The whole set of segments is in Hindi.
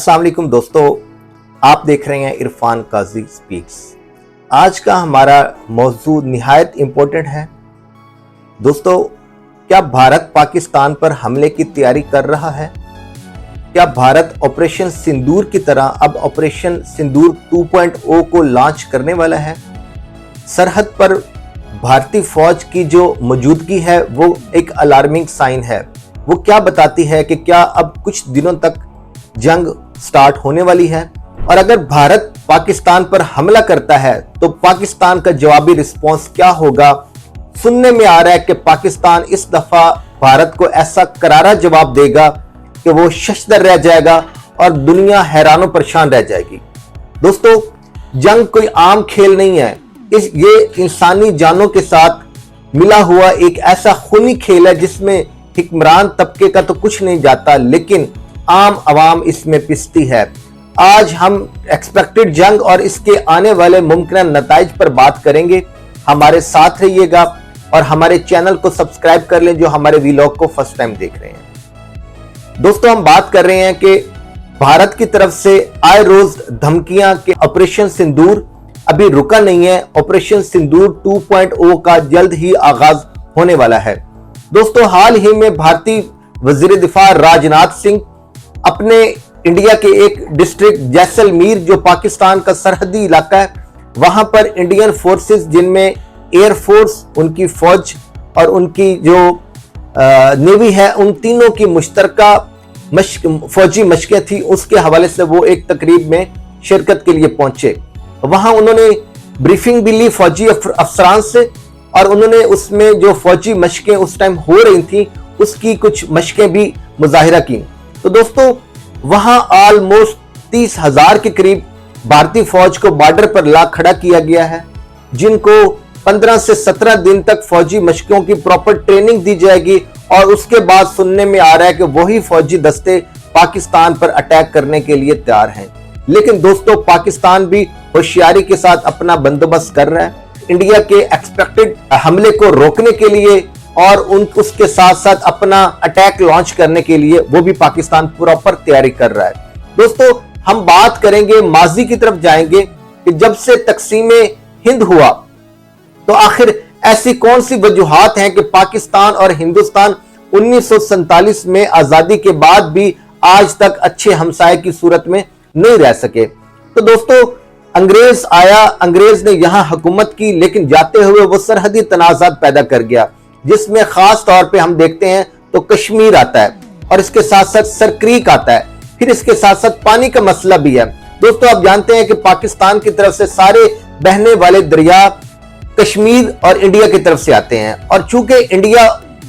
अस्सलाम वालेकुम दोस्तों, आप देख रहे हैं इरफान काजी स्पीक्स। आज का हमारा मौजू निहायत इम्पोर्टेंट है। दोस्तों, क्या भारत पाकिस्तान पर हमले की तैयारी कर रहा है? क्या भारत ऑपरेशन सिंदूर की तरह अब ऑपरेशन सिंदूर 2.0 को लॉन्च करने वाला है? सरहद पर भारतीय फौज की जो मौजूदगी है वो एक अलार्मिंग साइन है। वो क्या बताती है कि क्या अब कुछ दिनों तक जंग स्टार्ट होने वाली है, और अगर भारत पाकिस्तान पर हमला करता है तो पाकिस्तान का जवाबी रिस्पॉन्स क्या होगा। सुनने में आ रहा है कि पाकिस्तान इस दफा भारत को ऐसा करारा जवाब देगा कि वो शशदर रह जाएगा और दुनिया हैरानों परेशान रह जाएगी। दोस्तों, जंग कोई आम खेल नहीं है। ये इंसानी जानों के साथ मिला हुआ एक ऐसा खूनी खेल है जिसमें हुक्मरान तबके का तो कुछ नहीं जाता, लेकिन आम आवाम इसमें पिसती है। आज हम एक्सपेक्टेड जंग और इसके आने वाले मुमकिन नताइज पर बात करेंगे। हमारे साथ रहिएगा और हमारे चैनल को सब्सक्राइब कर लें जो हमारे वीलॉग को फर्स्ट टाइम देख रहे हैं। दोस्तों, हम बात कर रहे हैं कि भारत की तरफ से आए रोज धमकियां कि ऑपरेशन सिंदूर अभी रुका नहीं है। ऑपरेशन सिंदूर 2.0 का जल्द ही आगाज होने वाला है। दोस्तों, हाल ही में भारतीय वजीर दिफा राजनाथ सिंह अपने इंडिया के एक डिस्ट्रिक्ट जैसलमेर, जो पाकिस्तान का सरहदी इलाका है, वहां पर इंडियन फोर्सेस जिनमें एयरफोर्स, उनकी फौज और उनकी जो नेवी है, उन तीनों की मुश्तरका फौजी मशकें थी, उसके हवाले से वो एक तकरीब में शिरकत के लिए पहुंचे। वहां उन्होंने ब्रीफिंग भी ली फौजी अफसरान से, और उन्होंने उसमें जो फौजी मशकें उस टाइम हो रही थी उसकी कुछ मशकें भी मुजाहिरा की। तो दोस्तों, वहां ऑलमोस्ट 30,000 के करीब भारतीय फौज को बॉर्डर पर ला खड़ा किया गया है, जिनको 15 से 17 दिन तक फौजी मशकों की प्रॉपर ट्रेनिंग दी जाएगी। और उसके बाद सुनने में आ रहा है कि वही फौजी दस्ते पाकिस्तान पर अटैक करने के लिए तैयार हैं। लेकिन दोस्तों, पाकिस्तान भी होशियारी के साथ अपना बंदोबस्त कर रहा है इंडिया के एक्सपेक्टेड हमले को रोकने के लिए, और उसके साथ साथ अपना अटैक लॉन्च करने के लिए वो भी पाकिस्तान प्रॉपर तैयारी कर रहा है। दोस्तों, हम बात करेंगे, माजी की तरफ जाएंगे कि जब से तकसीम हिंद हुआ तो आखिर ऐसी कौन सी वजूहात हैं कि पाकिस्तान और हिंदुस्तान 1947 में आजादी के बाद भी आज तक अच्छे हमसाये की सूरत में नहीं रह सके। तो दोस्तों, अंग्रेज आया, अंग्रेज ने यहां हुकूमत की, लेकिन जाते हुए वो सरहदी तनाजात पैदा कर गया, जिसमें खास तौर पे हम देखते हैं तो कश्मीर आता है, और इसके साथ साथ सरक्रीक आता है, फिर इसके साथ साथ पानी का मसला भी है। दोस्तों, आप जानते हैं कि पाकिस्तान की तरफ से सारे बहने वाले दरिया कश्मीर और इंडिया की तरफ से आते हैं, और चूंकि इंडिया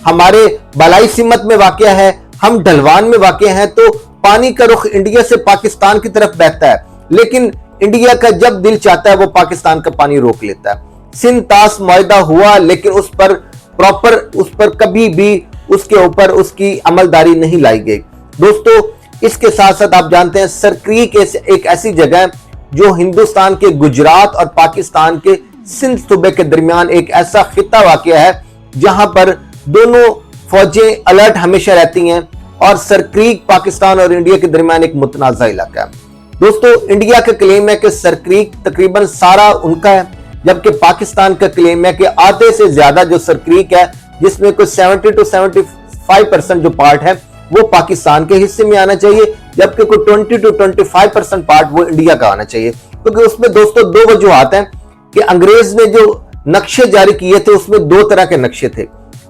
हमारे बालाई सिमत में वाक़ है, हम ढलवान में वाक़ हैं, तो पानी का रुख इंडिया से पाकिस्तान की तरफ बहता है। लेकिन इंडिया का जब दिल चाहता है वो पाकिस्तान का पानी रोक लेता है। सिंध तास मुआहदा हुआ, लेकिन उस पर कभी भी उसके ऊपर उसकी अमलदारी नहीं लाई गई। दोस्तों, इसके साथ साथ आप जानते हैं सरक्रीक एक ऐसी जगह है जो हिंदुस्तान के गुजरात और पाकिस्तान के सिंध सूबे के दरमियान एक ऐसा खिता वाक़या है जहां पर दोनों फौजें अलर्ट हमेशा रहती हैं, और सरक्रीक पाकिस्तान और इंडिया के दरमियान एक मुतनाज़ा इलाका है। दोस्तों, इंडिया का क्लेम है कि सरक्रीक तकरीबन सारा उनका है, जबकि पाकिस्तान का क्लेम है कि आधे से ज्यादा जो सरक्रीक है, जिसमें कुछ 70 to 75% जो पार्ट है वो पाकिस्तान के हिस्से में आना चाहिए, जबकि कोई 20 to 25% पार्ट वो इंडिया का आना चाहिए। क्योंकि उसमें दोस्तों दो वजूहात हैं कि अंग्रेज ने जो नक्शे जारी किए थे उसमें दो तरह के नक्शे थे।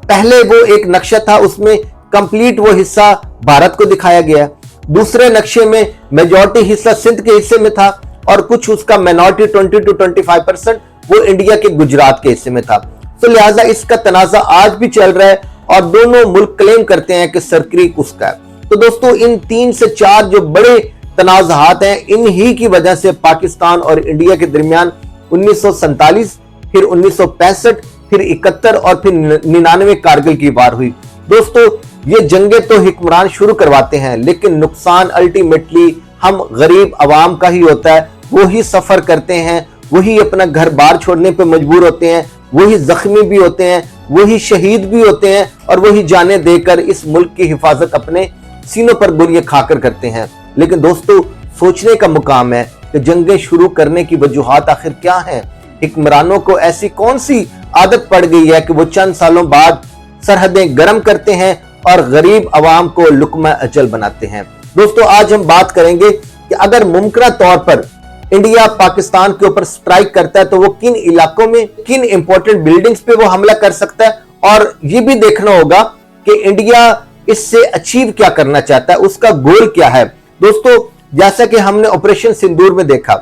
पहले वो एक नक्शा था, उसमें कंप्लीट वो हिस्सा भारत को दिखाया गया। दूसरे नक्शे में मेजॉरिटी हिस्सा सिंध के हिस्से में था, और कुछ उसका माइनॉरिटी 20 to 25% वो इंडिया के गुजरात के हिस्से में था। तो लिहाजा इसका तनाजा आज भी चल रहा है, और दोनों मुल्क क्लेम करते हैं कि सरक्रीक उसका है। तो दोस्तों, इन 3 से 4 जो बड़े तनाजात हैं, इन्हीं की वजह से पाकिस्तान और इंडिया के दरमियान 1947, फिर 1965, फिर 71 और फिर 99 कारगिल की वार हुई। दोस्तों, ये जंगे तो हुक्मरान शुरू करवाते हैं, लेकिन नुकसान अल्टीमेटली हम गरीब आवाम का ही होता है। वही सफर करते हैं, वही अपना घर बार छोड़ने पर मजबूर होते हैं, वही जख्मी भी होते हैं, वही शहीद भी होते हैं, और वही जाने देकर इस मुल्क की हिफाजत अपने सीनों पर गोलियां खाकर करते हैं। लेकिन दोस्तों सोचने का मुकाम है कि जंगें शुरू करने की वजूहात आखिर क्या हैं। हुक्मरानों को ऐसी कौन सी आदत पड़ गई है कि वो चंद सालों बाद सरहदें गर्म करते हैं और गरीब अवाम को लुक्मा अजल बनाते हैं। दोस्तों आज हम बात करेंगे कि अगर मुमकिन तौर पर इंडिया पाकिस्तान के ऊपर स्ट्राइक करता है तो वो किन इलाकों में, किन इंपॉर्टेंट बिल्डिंग्स पे वो हमला कर सकता है, और ये भी देखना होगा कि इंडिया इससे अचीव क्या करना चाहता है, उसका गोल क्या है। दोस्तों जैसा कि हमने ऑपरेशन सिंदूर में देखा,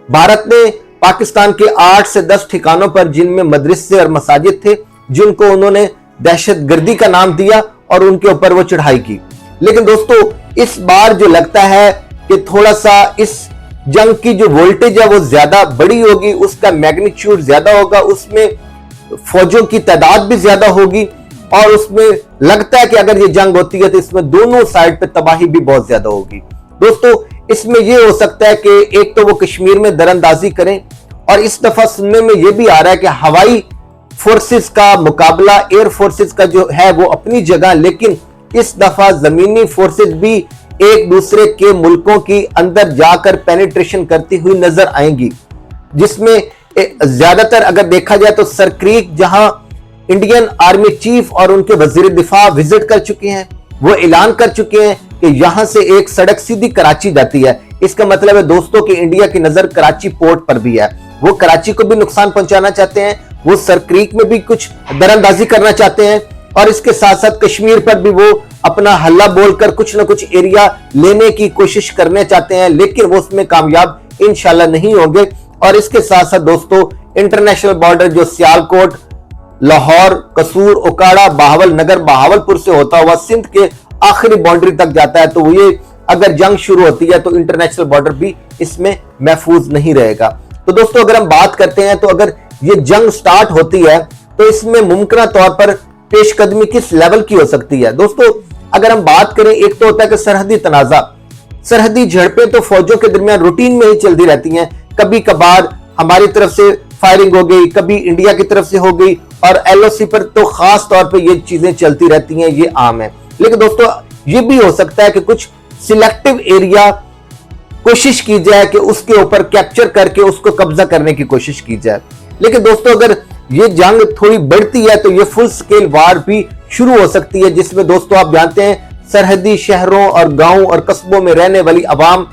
भारत ने पाकिस्तान के 8 से 10 ठिकानों पर जिनमें मदरसे और मसाजिद थे, जिनको उन्होंने दहशतगर्दी का नाम दिया और उनके ऊपर वो चढ़ाई की। लेकिन दोस्तों इस बार जो लगता है कि थोड़ा सा इस जंग की जो वोल्टेज है वो ज्यादा बड़ी होगी, उसका मैग्नीट्यूड ज्यादा होगा, उसमें फौजों की तादाद भी ज्यादा होगी और उसमें लगता है कि अगर ये जंग होती है तो इसमें दोनों साइड पे तबाही भी बहुत ज्यादा होगी। दोस्तों इसमें यह हो सकता है कि एक तो वो कश्मीर में दरअंदाजी करें, और इस दफा सुनने में यह भी आ रहा है कि हवाई फोर्सेस का मुकाबला एयर फोर्सेस का जो है वो अपनी जगह, लेकिन इस दफा जमीनी फोर्सेस भी एक दूसरे के मुल्कों की अंदर जाकर पेनिट्रेशन करती हुई नजर आएंगी, जिसमें ज्यादातर अगर देखा जाए तो सरक्रीक, जहां इंडियन आर्मी चीफ और उनके वजीर दिफा विजिट कर चुके हैं, वो ऐलान कर चुके हैं कि यहां से एक सड़क सीधी कराची जाती है। इसका मतलब है दोस्तों कि इंडिया की नजर कराची पोर्ट पर भी है, वो कराची को भी नुकसान पहुंचाना चाहते हैं, वो सरक्रीक में भी कुछ दरअंदाजी करना चाहते हैं, और इसके साथ साथ कश्मीर पर भी वो अपना हल्ला बोलकर कुछ ना कुछ एरिया लेने की कोशिश करने चाहते हैं, लेकिन वो उसमें कामयाब इंशाल्लाह नहीं होंगे। और इसके साथ साथ दोस्तों इंटरनेशनल बॉर्डर जो सियालकोट, लाहौर, कसूर, ओकाड़ा, बहावल नगर, बहावलपुर से होता हुआ सिंध के आखिरी बाउंड्री तक जाता है, तो ये अगर जंग शुरू होती है तो इंटरनेशनल बॉर्डर भी इसमें महफूज नहीं रहेगा। तो दोस्तों अगर हम बात करते हैं तो अगर ये जंग स्टार्ट होती है तो इसमें मुमकिन तौर पर पेशकदमी किस लेवल की हो सकती है। दोस्तों अगर हम बात करें, एक तो होता है कि सरहदी तनाजा, सरहदी झड़पें तो फौजों के दरमियान रूटीन में ही चलती रहती हैं, कभी कभार हमारी तरफ से फायरिंग हो गई, कभी इंडिया की तरफ से हो गई, और एलओसी पर तो खास तौर पे ये चीजें चलती रहती हैं, ये आम है। लेकिन दोस्तों ये भी हो सकता है कि कुछ सिलेक्टिव एरिया कोशिश की जाए कि उसके ऊपर कैप्चर करके उसको कब्जा करने की कोशिश की जाए। लेकिन दोस्तों अगर ये जंग थोड़ी बढ़ती है तो ये फुल स्केल वार भी शुरू हो सकती है, जिसमें दोस्तों आप जानते हैं सरहदी शहरों और गांव और कस्बों में रहने वाली आवाम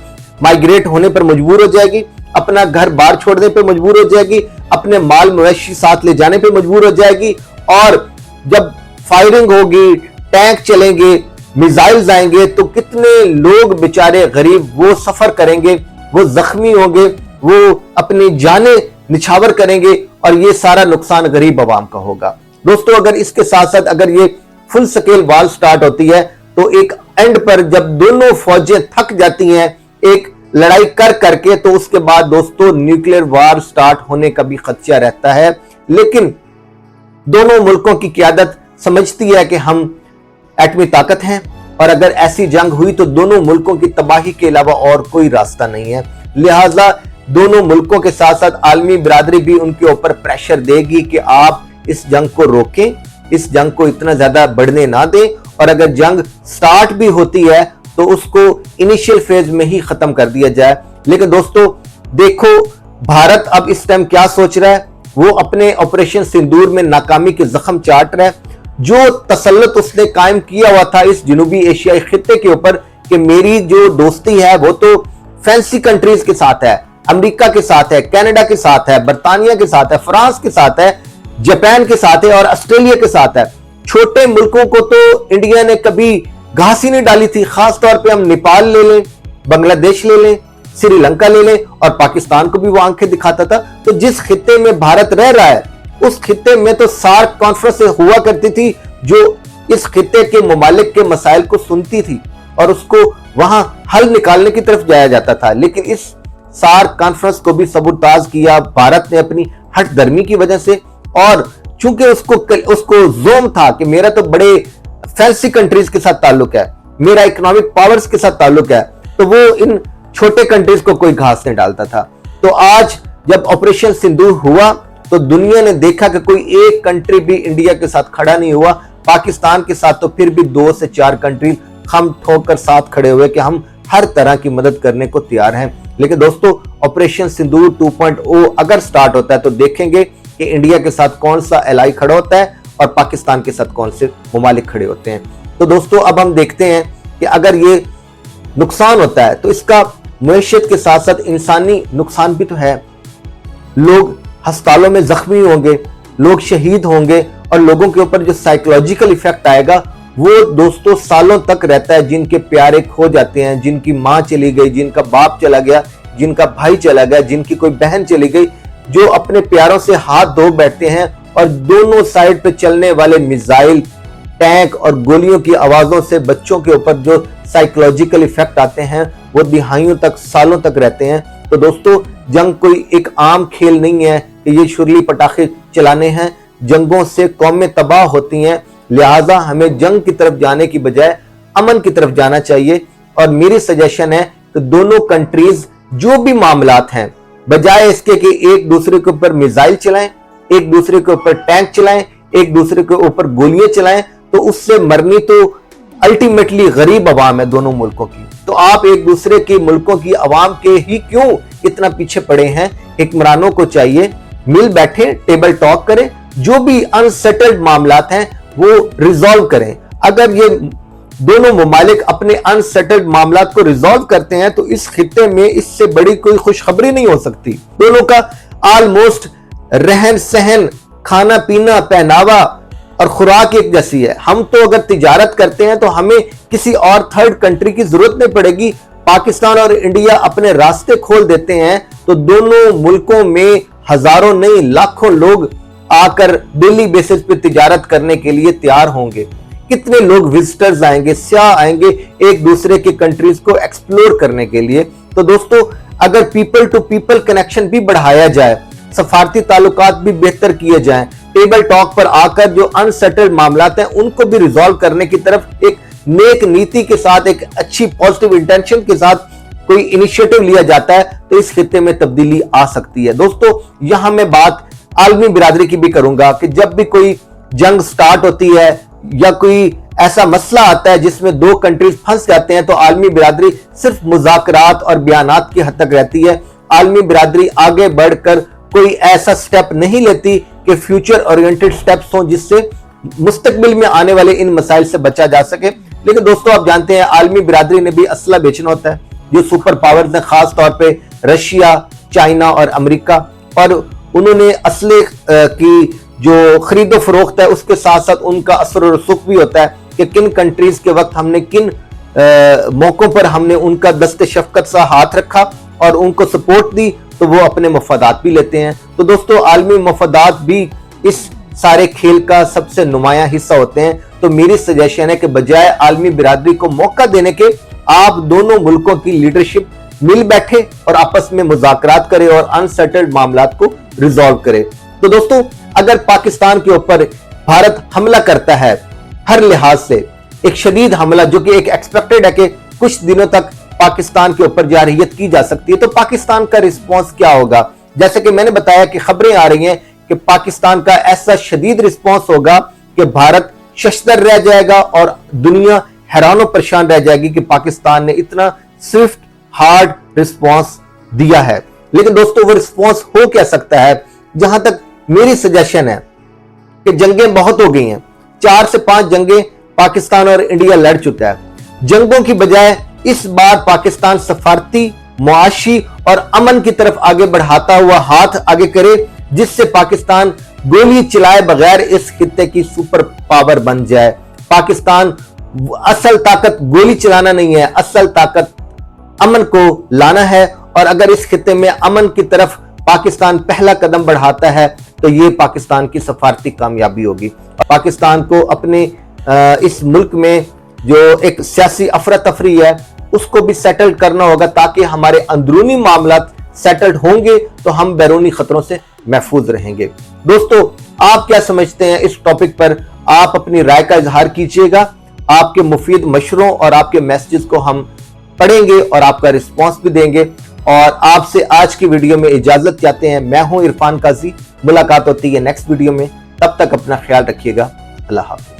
माइग्रेट होने पर मजबूर हो जाएगी, अपना घर बाहर छोड़ने पर मजबूर हो जाएगी, अपने माल मवेशी साथ ले जाने पर मजबूर हो जाएगी, और जब फायरिंग होगी, टैंक चलेंगे, मिसाइल्स आएंगे, तो कितने लोग बेचारे गरीब वो सफर करेंगे, वो जख्मी होंगे, वो अपनी जानें निछावर करेंगे, और ये सारा नुकसान गरीब आवाम का होगा। दोस्तों अगर इसके साथ साथ अगर ये फुल स्केल वार स्टार्ट होती है तो एक एंड पर जब दोनों फौजें थक जाती हैं एक लड़ाई कर करके, तो उसके बाद दोस्तों न्यूक्लियर वार स्टार्ट होने का भी खदशा रहता है। लेकिन दोनों मुल्कों की क़यादत समझती है कि हम एटमी ताकत हैं, और अगर ऐसी जंग हुई तो दोनों मुल्कों की तबाही के अलावा और कोई रास्ता नहीं है। लिहाजा दोनों मुल्कों के साथ साथ आलमी बिरादरी भी उनके ऊपर प्रेशर देगी कि आप इस जंग को रोकें, इस जंग को इतना ज्यादा बढ़ने ना दें, और अगर जंग स्टार्ट भी होती है तो उसको इनिशियल फेज में ही खत्म कर दिया जाए। लेकिन दोस्तों देखो भारत अब इस टाइम क्या सोच रहा है, वो अपने ऑपरेशन सिंदूर में नाकामी के जख्म चाट रहा है। जो तसल्लुत उसने कायम किया हुआ था इस जनूबी एशियाई खित्ते के ऊपर कि मेरी जो दोस्ती है वो तो फैंसी कंट्रीज के साथ है, अमेरिका के साथ है, कनाडा के साथ है, बर्तानिया के साथ है, फ्रांस के साथ है, जापान के साथ है और ऑस्ट्रेलिया के साथ है। छोटे मुल्कों को तो इंडिया ने कभी घास ही नहीं डाली थी। खास तौर पे हम नेपाल ले लें, बांग्लादेश ले लें, श्रीलंका ले लें, और पाकिस्तान को भी वो आंखें दिखाता था। तो जिस खित्ते में भारत रह रहा है उस खित्ते में तो सार्क कॉन्फ्रेंस हुआ करती थी जो इस खित्ते के मुमालिक के मसाइल को सुनती थी और उसको वहां हल निकालने की तरफ जाया जाता था। लेकिन इस सार्क कॉन्फ्रेंस को भी सबूताज किया भारत ने अपनी हट धर्मी की वजह से, और चूंकि उसको जोम था कि मेरा तो बड़े फैंसी कंट्रीज के साथ ताल्लुक है, मेरा इकोनॉमिक पावर्स के साथ ताल्लुक है, तो वो इन छोटे कंट्रीज को कोई घास नहीं डालता था। तो आज जब ऑपरेशन सिंदूर हुआ तो दुनिया ने देखा कि कोई एक कंट्री भी इंडिया के साथ खड़ा नहीं हुआ। पाकिस्तान के साथ तो फिर भी 2 से 4 कंट्री खम ठोक कर साथ खड़े हुए कि हम हर तरह की मदद करने को तैयार हैं। लेकिन दोस्तों, ऑपरेशन सिंदूर 2.0 अगर स्टार्ट होता है तो देखेंगे कि इंडिया के साथ कौन सा एलाई खड़ा होता है और पाकिस्तान के साथ कौन से मुमालिक खड़े होते हैं। तो दोस्तों, अब हम देखते हैं कि अगर ये नुकसान होता है तो इसका मईशत के साथ साथ इंसानी नुकसान भी तो है। लोग अस्पतालों में जख्मी होंगे, लोग शहीद होंगे और लोगों के ऊपर जो साइकोलॉजिकल इफेक्ट आएगा वो दोस्तों सालों तक रहता है। जिनके प्यारे खो जाते हैं, जिनकी माँ चली गई, जिनका बाप चला गया, जिनका भाई चला गया, जिनकी कोई बहन चली गई, जो अपने प्यारों से हाथ धो बैठते हैं और दोनों साइड पे चलने वाले मिसाइल, टैंक और गोलियों की आवाजों से बच्चों के ऊपर जो साइकोलॉजिकल इफेक्ट आते हैं वो दिहाइयों तक, सालों तक रहते हैं। तो दोस्तों, जंग कोई एक आम खेल नहीं है कि ये शुरली पटाखे चलाने हैं। जंगों से कौमें तबाह होती हैं, लिहाजा हमें जंग की तरफ जाने की बजाय अमन की तरफ जाना चाहिए। और मेरी सजेशन है कि दोनों कंट्रीज जो भी मामलात हैं, बजाय इसके कि एक दूसरे के ऊपर मिसाइल चलाएं, एक दूसरे के ऊपर टैंक चलाएं, एक दूसरे के ऊपर गोलियां चलाएं, तो उससे मरनी तो अल्टीमेटली गरीब अवाम है दोनों मुल्कों की। तो आप एक दूसरे के मुल्कों की अवाम के ही क्यों इतना पीछे पड़े हैं? हुक्मरानों को चाहिए मिल बैठे, टेबल टॉक करें, जो भी अनसेटल्ड मामलात हैं वो रिजॉल्व करें। अगर ये दोनों मुमालिक अपने अनसेटल्ड मामलात को रिजॉल्व करते हैं तो इस खित्ते में इससे बड़ी कोई खुशखबरी नहीं हो सकती। दोनों का ऑलमोस्ट रहन सहन, खाना पीना, पहनावा और खुराक एक जैसी है। हम तो अगर तिजारत करते हैं तो हमें किसी और थर्ड कंट्री की जरूरत नहीं पड़ेगी। पाकिस्तान और इंडिया अपने रास्ते खोल देते हैं तो दोनों मुल्कों में हजारों नहीं लाखों लोग आकर डेली बेसिस पे तिजारत करने के लिए तैयार होंगे। कितने लोग विजिटर्स आएंगे, स्याह आएंगे एक दूसरे के कंट्रीज को एक्सप्लोर करने के लिए। तो दोस्तों, अगर पीपल टू पीपल कनेक्शन भी बढ़ाया जाए, सफारती ताल्लुकात भी बेहतर किए जाएं, टेबल टॉक पर आकर जो अनसेटल्ड मामलात हैं उनको भी रिजॉल्व करने की तरफ एक नेक नीति के साथ, एक अच्छी पॉजिटिव इंटेंशन के साथ कोई इनिशिएटिव लिया जाता है तो इस खित्ते में तब्दीली आ सकती है। दोस्तों, यहां मैं बात आलमी बिरादरी की भी करूंगा कि जब भी कोई जंग स्टार्ट होती है या कोई ऐसा मसला आता है जिसमें दो कंट्रीज फंस जाते हैं तो आलमी बिरादरी सिर्फ मुज़ाकरात और बयानात की हद तक रहती है। आलमी बिरादरी आगे बढ़कर कोई ऐसा स्टेप नहीं लेती कि फ्यूचर ओरिएंटेड स्टेप्स हों जिससे मुस्तकबिल में आने वाले इन मसाइल से बचा जा सके। लेकिन दोस्तों, आप जानते हैं आलमी बिरादरी ने भी असला बेचना होता है। जो सुपर पावर्स हैं, खास तौर पे रशिया, चाइना और अमेरिका, और उन्होंने असले की जो खरीदो फरोख्त है उसके साथ साथ उनका असर और रसूख भी होता है कि किन कंट्रीज के वक्त हमने किन मौकों पर हमने उनका दस्ते शफकत सा हाथ रखा और उनको सपोर्ट दी तो वो अपने मफादात भी लेते हैं। तो दोस्तों, आलमी मफादात भी इस सारे खेल का सबसे नुमाया हिस्सा होते हैं। तो मेरी सजेशन है कि बजाय आलमी बिरादरी को मौका देने के, आप दोनों मुल्कों की लीडरशिप मिल बैठे और आपस में मुज़ाकरात करे और अनसेटल्ड मामलात को रिजॉल्व करे। तो दोस्तों, अगर पाकिस्तान के ऊपर भारत हमला करता है, हर लिहाज से एक शदीद हमला जो कि एक एक्सपेक्टेड है कि कुछ दिनों तक पाकिस्तान के ऊपर जारहियत की जा सकती है, तो पाकिस्तान का रिस्पॉन्स क्या होगा? जैसे कि मैंने बताया कि खबरें आ रही हैं कि पाकिस्तान का ऐसा शदीद रिस्पॉन्स होगा कि भारत शशदर रह जाएगा और दुनिया हैरान परेशान रह जाएगी कि पाकिस्तान ने इतना स्विफ्ट हार्ड रिस्पॉन्स दिया है। लेकिन दोस्तों, वो रिस्पॉन्स हो क्या सकता है? जहां तक मेरी सजेशन है कि जंगें बहुत हो गई हैं, 4 से 5 जंगें पाकिस्तान और इंडिया लड़ चुका है। जंगों की बजाय इस बार पाकिस्तान सफारती, मुआशी और अमन की तरफ आगे बढ़ाता हुआ हाथ आगे करे, जिससे पाकिस्तान गोली चलाए बगैर इस खित्ते की सुपर पावर बन जाए। पाकिस्तान असल ताकत गोली चलाना नहीं है, असल ताकत अमन को लाना है। और अगर इस खित्ते में अमन की तरफ पाकिस्तान पहला कदम बढ़ाता है तो ये पाकिस्तान की सफारती कामयाबी होगी। पाकिस्तान को अपने इस मुल्क में जो एक सियासी अफरा तफरी है उसको भी सेटल करना होगा, ताकि हमारे अंदरूनी मामलात सेटल्ड होंगे तो हम बैरूनी खतरों से महफूज रहेंगे। दोस्तों, आप क्या समझते हैं इस टॉपिक पर? आप अपनी राय का इजहार कीजिएगा। आपके मुफीद मशवरों और आपके मैसेजेस को हम पढ़ेंगे और आपका रिस्पॉन्स भी देंगे। और आपसे आज की वीडियो में इजाजत चाहते हैं। मैं हूं इरफान काजी। मुलाकात होती है नेक्स्ट वीडियो में। तब तक अपना ख्याल रखिएगा। अल्लाह हाफ़िज़।